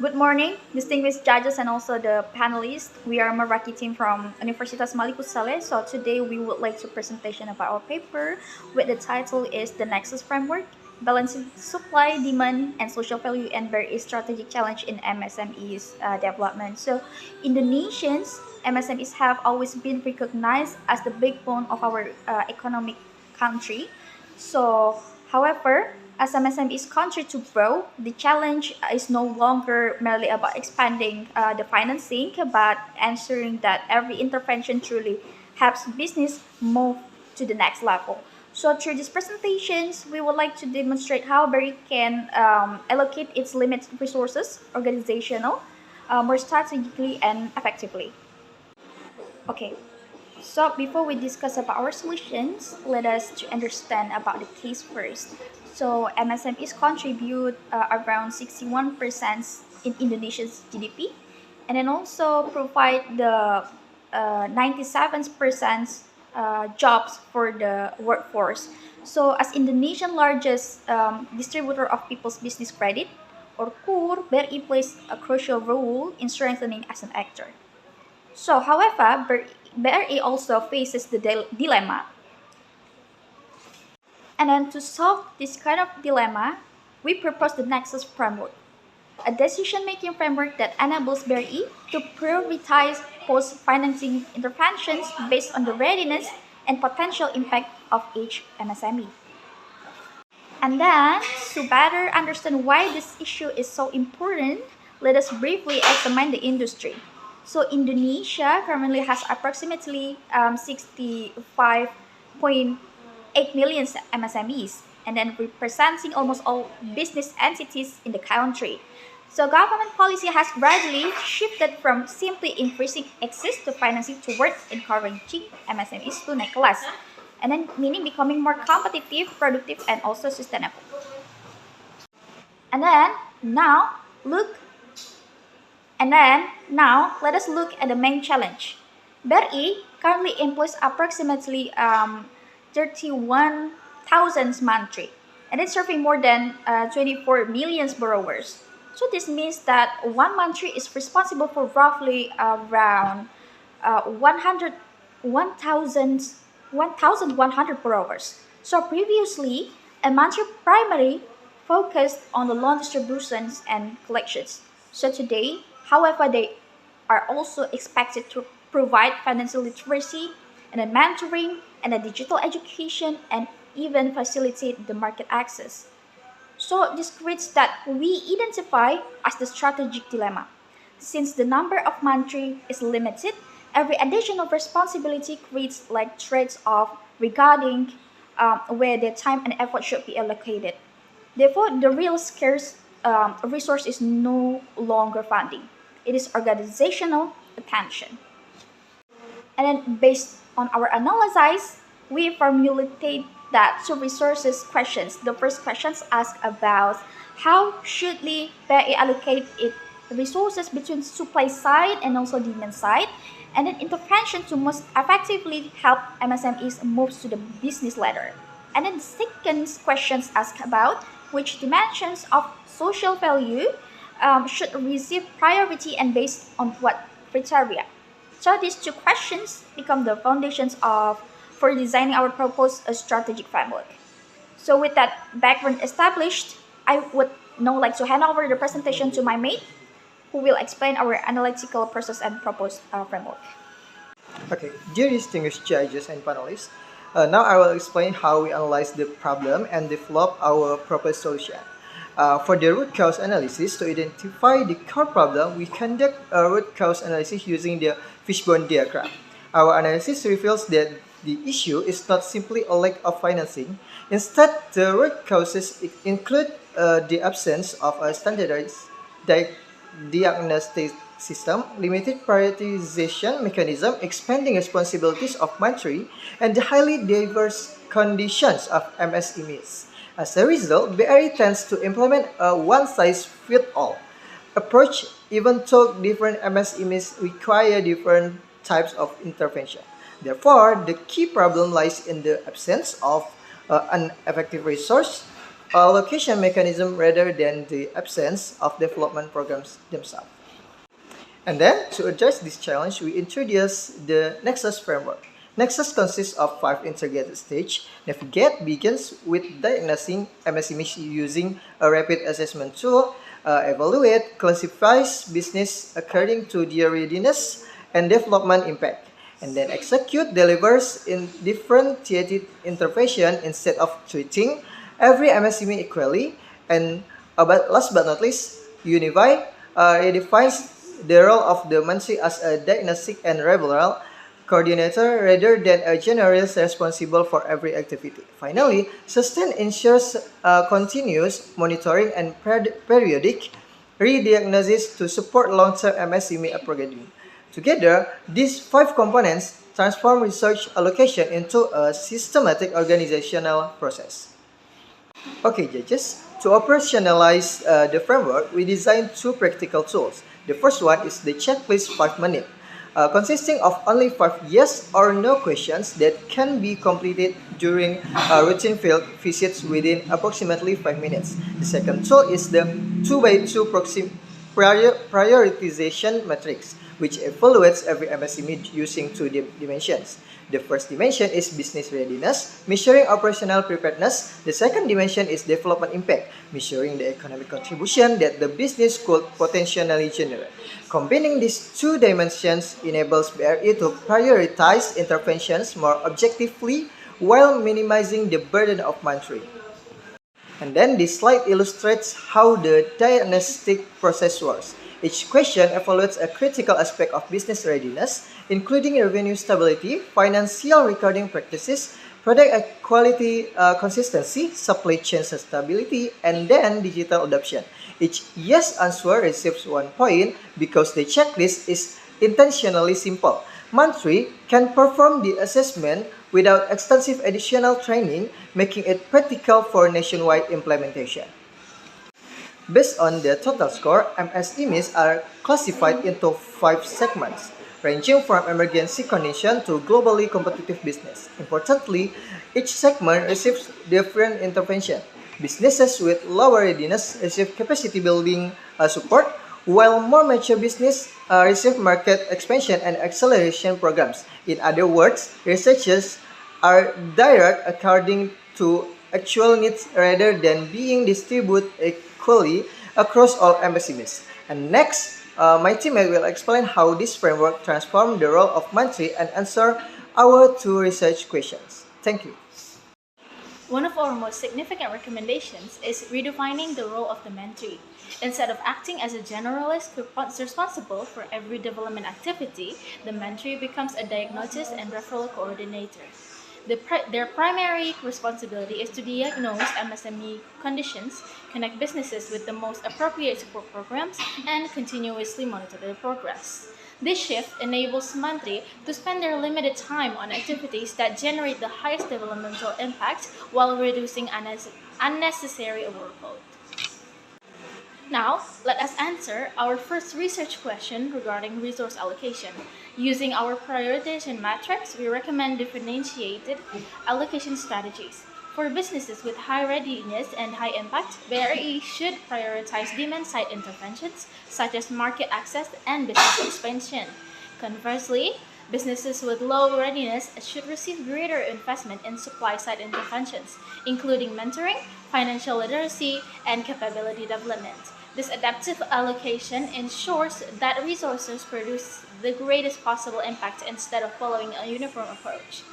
Good morning, distinguished judges and also the panelists. We are MEURAKI team from Universitas Maluku Saleh. So today we would like to presentation about our paper with the title is The Nexus Framework, Balancing Supply, Demand, and Social Value and Very Strategic Challenge in MSMEs Development. So Indonesians MSMEs have always been recognized as the backbone of our economic country. So, however, as MSMEs continue to grow, the challenge is no longer merely about expanding the financing, but ensuring that every intervention truly helps business move to the next level. So through these presentations, we would like to demonstrate how BRI can allocate its limited resources, organizational, more strategically and effectively. Okay, so before we discuss about our solutions, let us to understand about the case first. So MSMEs contribute around 61% in Indonesia's GDP, and then also provide the 97% jobs for the workforce. So as Indonesian largest distributor of people's business credit, or KUR, BRI plays a crucial role in strengthening as an actor. So, however, BRI also faces the dilemma. And then to solve this kind of dilemma, we propose the Nexus framework, a decision-making framework that enables BRI to prioritize post-financing interventions based on the readiness and potential impact of each MSME. And then, to better understand why this issue is so important, let us briefly examine the industry. So Indonesia currently has approximately 65.8 million MSMEs, and then representing almost all business entities in the country. So government policy has gradually shifted from simply increasing access to financing toward encouraging MSMEs to naik kelas, and then meaning becoming more competitive, productive, and also sustainable. And then now let us look at the main challenge. BRI currently employs approximately 31,000 mantri, and it's serving more than 24 million borrowers. So this means that one mantri is responsible for roughly around 1,100 borrowers. So previously, a mantri primary focused on the loan distributions and collections. So today, however, they are also expected to provide financial literacy and a mentoring and a digital education and even facilitate the market access. So this creates that we identify as the strategic dilemma. Since the number of mantri is limited, every additional responsibility creates like trades-off regarding where the time and effort should be allocated. Therefore, the real scarce resource is no longer funding. It is organizational attention. And then based on our analysis, we formulated that two resources questions. The first questions ask about how should we allocate its resources between supply side and also demand side, and then intervention to most effectively help MSMEs move to the business ladder. And then the second questions ask about which dimensions of social value should receive priority and based on what criteria. So these two questions become the foundations for designing our proposed strategic framework. So with that background established, I would now like to hand over the presentation to my mate, who will explain our analytical process and proposed framework. Okay, dear distinguished judges and panelists, now I will explain how we analyze the problem and develop our proposed solution. For the root cause analysis, to identify the core problem, we conduct a root cause analysis using the fishbone diagram. Our analysis reveals that the issue is not simply a lack of financing. Instead, the root causes include the absence of a standardized diagnostic system, limited prioritization mechanism, expanding responsibilities of mantri, and the highly diverse conditions of MSMEs. As a result, BRI tends to implement a one-size-fits-all approach, even though different MSMEs require different types of intervention. Therefore, the key problem lies in the absence of an effective resource allocation mechanism rather than the absence of development programs themselves. And then, to address this challenge, we introduce the Nexus framework. Nexus consists of 5 integrated stages. Navigate begins with diagnosing MSMEs using a rapid assessment tool. Evaluate classifies business according to their readiness and development impact. And then execute delivers in differentiated intervention instead of treating every MSME equally. And last but not least, Unify redefines the role of the Mentee as a diagnostic and referral coordinator rather than a generalist responsible for every activity. Finally, Sustain ensures continuous monitoring and periodic re-diagnosis to support long-term MSME programming. Together, these 5 components transform research allocation into a systematic organizational process. Okay, judges, to operationalize the framework, we designed 2 practical tools. The first one is the checklist 5 minute, consisting of only 5 yes or no questions that can be completed during routine field visits within approximately 5 minutes. The second tool is the 2x2 prioritization matrix, which evaluates every MSME using 2 dimensions. The first dimension is business readiness, measuring operational preparedness. The second dimension is development impact, measuring the economic contribution that the business could potentially generate. Combining these 2 dimensions enables BRI to prioritize interventions more objectively while minimizing the burden of monitoring. And then this slide illustrates how the diagnostic process works. Each question evaluates a critical aspect of business readiness, including revenue stability, financial recording practices, product quality consistency, supply chain stability, and then digital adoption. Each yes answer receives 1 point because the checklist is intentionally simple. Monthly can perform the assessment without extensive additional training, making it practical for nationwide implementation. Based on the total score, MSMEs are classified into 5 segments, ranging from emergency condition to globally competitive business. Importantly, each segment receives different intervention. Businesses with lower readiness receive capacity building support, while more mature business receive market expansion and acceleration programs. In other words, researchers are direct according to actual needs rather than being distributed equally across all MSMEs. And next, my teammate will explain how this framework transforms the role of Mentee and answer our 2 research questions. Thank you. One of our most significant recommendations is redefining the role of the mentee. Instead of acting as a generalist responsible for every development activity, the mentee becomes a diagnosis and referral coordinator. Their primary responsibility is to diagnose MSME conditions, connect businesses with the most appropriate support programs, and continuously monitor their progress. This shift enables mentee to spend their limited time on activities that generate the highest developmental impact while reducing unnecessary workload. Now, let us answer our first research question regarding resource allocation. Using our prioritization matrix, we recommend differentiated allocation strategies. For businesses with high readiness and high impact, BRI should prioritize demand-side interventions such as market access and business expansion. Conversely, businesses with low readiness should receive greater investment in supply-side interventions, including mentoring, financial literacy, and capability development. This adaptive allocation ensures that resources produce the greatest possible impact instead of following a uniform approach.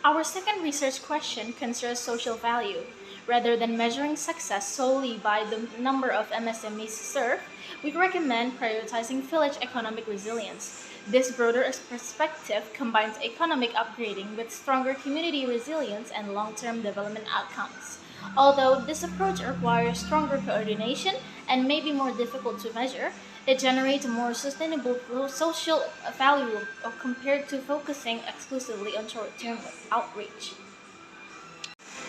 Our second research question concerns social value. Rather than measuring success solely by the number of MSMEs served, we recommend prioritizing village economic resilience. This broader perspective combines economic upgrading with stronger community resilience and long-term development outcomes. Although this approach requires stronger coordination and may be more difficult to measure, it generates more sustainable social value compared to focusing exclusively on short-term outreach.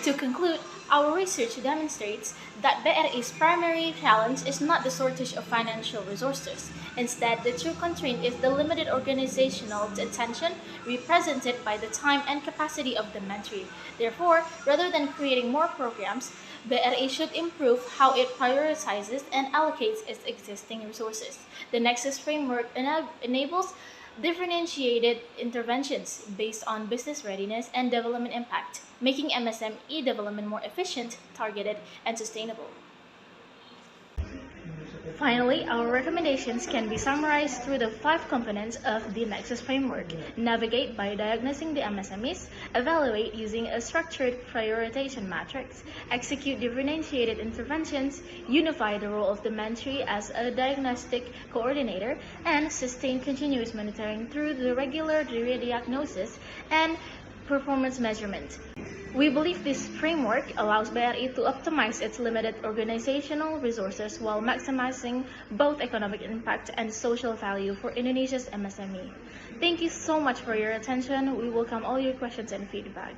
To conclude, our research demonstrates that BRI's primary challenge is not the shortage of financial resources. Instead, the true constraint is the limited organizational attention represented by the time and capacity of the mentee. Therefore, rather than creating more programs, BRI should improve how it prioritizes and allocates its existing resources. The Nexus framework enables differentiated interventions based on business readiness and development impact, making MSME development more efficient, targeted, and sustainable. Finally, our recommendations can be summarized through the 5 components of the Nexus framework. Navigate by diagnosing the MSMEs, evaluate using a structured prioritization matrix, execute differentiated interventions, unify the role of the mentee as a diagnostic coordinator, and sustain continuous monitoring through the regular diagnosis and performance measurement. We believe this framework allows BRI to optimize its limited organizational resources while maximizing both economic impact and social value for Indonesia's MSME. Thank you so much for your attention. We welcome all your questions and feedback.